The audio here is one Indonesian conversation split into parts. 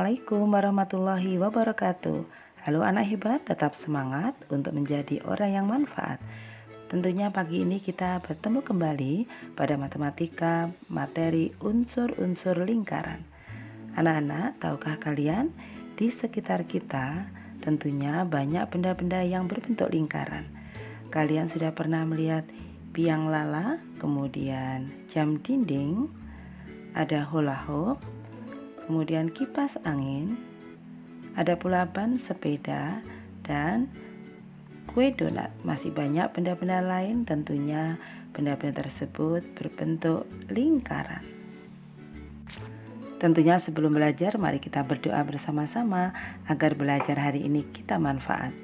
Assalamualaikum warahmatullahi wabarakatuh. Halo anak hebat, tetap semangat untuk menjadi orang yang manfaat. Tentunya pagi ini kita bertemu kembali pada matematika materi unsur-unsur lingkaran. Anak-anak, tahukah kalian di sekitar kita tentunya banyak benda-benda yang berbentuk lingkaran. Kalian sudah pernah melihat biang lala, kemudian jam dinding, ada hula hoop, kemudian kipas angin, ada pula ban sepeda, dan kue donat. Masih banyak benda-benda lain, tentunya benda-benda tersebut berbentuk lingkaran. Tentunya sebelum belajar, mari kita berdoa bersama-sama agar belajar hari ini kita manfaat.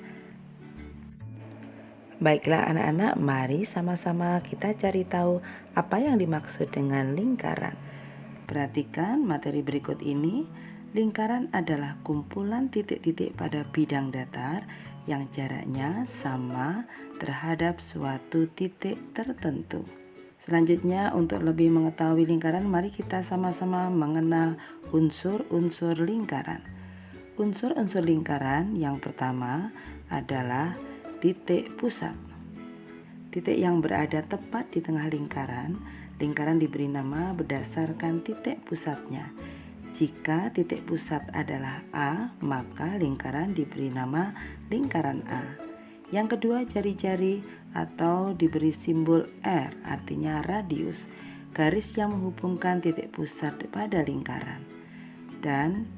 Baiklah anak-anak, mari sama-sama kita cari tahu apa yang dimaksud dengan lingkaran. Perhatikan materi berikut ini. Lingkaran adalah kumpulan titik-titik pada bidang datar yang jaraknya sama terhadap suatu titik tertentu. Selanjutnya, untuk lebih mengetahui lingkaran, mari kita sama-sama mengenal unsur-unsur lingkaran. Unsur-unsur lingkaran yang pertama adalah titik pusat. Titik yang berada tepat di tengah lingkaran. Lingkaran diberi nama berdasarkan titik pusatnya. Jika titik pusat adalah A, maka lingkaran diberi nama lingkaran A. Yang kedua, jari-jari atau diberi simbol R, artinya radius, garis yang menghubungkan titik pusat pada lingkaran. Dan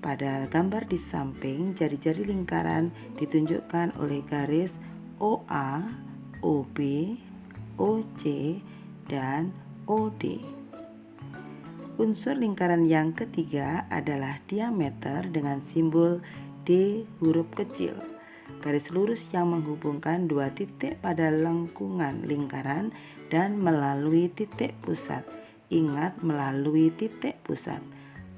pada gambar di samping, jari-jari lingkaran ditunjukkan oleh garis OA, OB, OC, dan OD. Unsur lingkaran yang ketiga adalah diameter dengan simbol D huruf kecil. Garis lurus yang menghubungkan dua titik pada lengkungan lingkaran dan melalui titik pusat. Ingat, melalui titik pusat.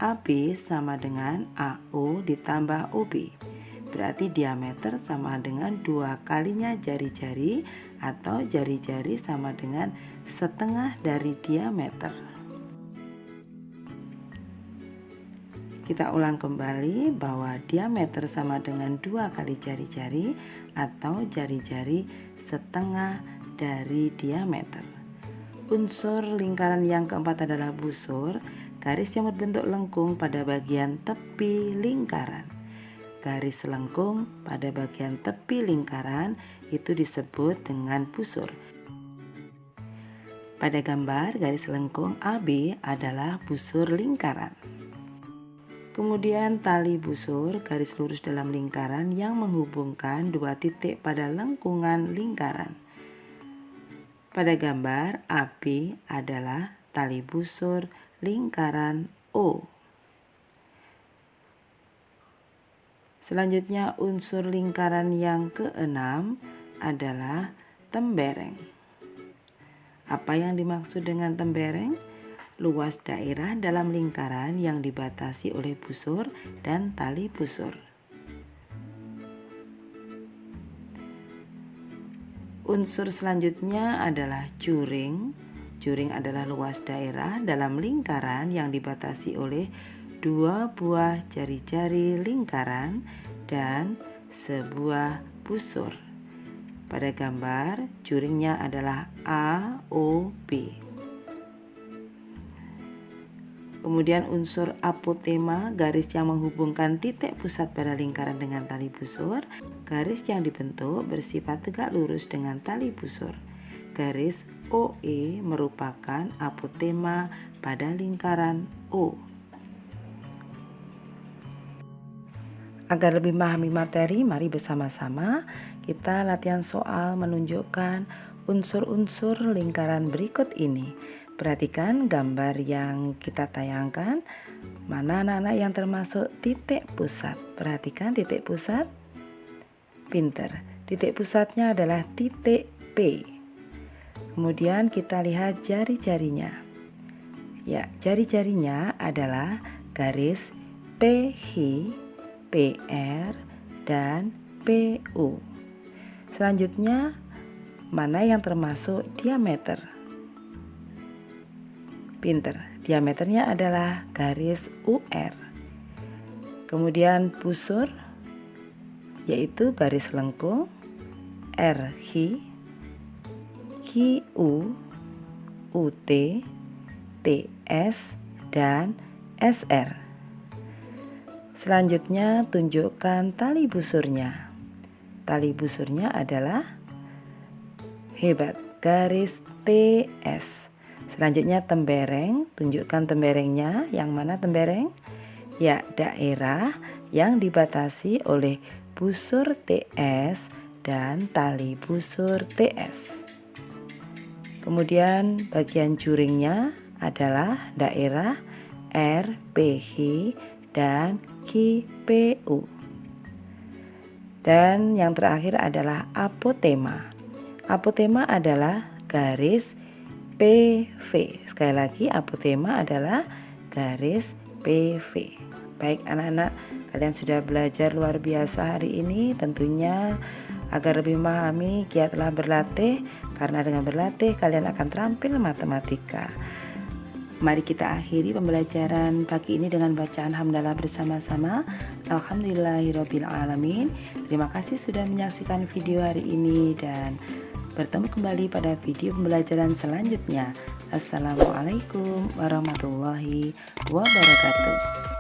AB sama dengan AO ditambah OB. Berarti diameter sama dengan 2 kalinya jari-jari, atau jari-jari sama dengan setengah dari diameter. Kita ulang kembali bahwa diameter sama dengan 2 kali jari-jari, atau jari-jari setengah dari diameter. Unsur lingkaran yang keempat adalah busur, garis yang berbentuk lengkung pada bagian tepi lingkaran. Garis lengkung pada bagian tepi lingkaran itu disebut dengan busur. Pada gambar, garis lengkung AB adalah busur lingkaran. Kemudian tali busur, garis lurus dalam lingkaran yang menghubungkan dua titik pada lengkungan lingkaran. Pada gambar, AB adalah tali busur lingkaran O. Selanjutnya, unsur lingkaran yang keenam adalah tembereng. Apa yang dimaksud dengan tembereng? Luas daerah dalam lingkaran yang dibatasi oleh busur dan tali busur. Unsur selanjutnya adalah juring. Juring adalah luas daerah dalam lingkaran yang dibatasi oleh dua buah jari-jari lingkaran dan sebuah busur. Pada gambar, juringnya adalah AOB. Kemudian unsur apotema, garis yang menghubungkan titik pusat pada lingkaran dengan tali busur. Garis yang dibentuk bersifat tegak lurus dengan tali busur. Garis OE merupakan apotema pada lingkaran O. Agar lebih memahami materi, mari bersama-sama kita latihan soal menunjukkan unsur-unsur lingkaran berikut ini. Perhatikan gambar yang kita tayangkan. Mana anak-anak yang termasuk titik pusat? Perhatikan titik pusat. Pinter. Titik pusatnya adalah titik P. Kemudian kita lihat jari-jarinya. Ya, jari-jarinya adalah garis PH, PR, dan PU. Selanjutnya, mana yang termasuk diameter? Pinter, diameternya adalah garis UR. Kemudian busur yaitu garis lengkung R Hi, Hi U, UT, TS, dan SR. Selanjutnya tunjukkan tali busurnya. Tali busurnya adalah hebat garis TS. Selanjutnya tembereng, tunjukkan temberengnya. Yang mana tembereng? Ya, daerah yang dibatasi oleh busur TS dan tali busur TS. Kemudian bagian juringnya adalah daerah RPH dan QPU. Dan yang terakhir adalah apotema. Apotema adalah garis PV. Sekali lagi, apotema adalah garis PV. Baik anak-anak, kalian sudah belajar luar biasa hari ini. Tentunya agar lebih memahami, giatlah berlatih, karena dengan berlatih kalian akan terampil matematika. Mari kita akhiri pembelajaran pagi ini dengan bacaan hamdalah bersama-sama. Alhamdulillahirabbil alamin. Terima kasih sudah menyaksikan video hari ini dan bertemu kembali pada video pembelajaran selanjutnya. Assalamualaikum warahmatullahi wabarakatuh.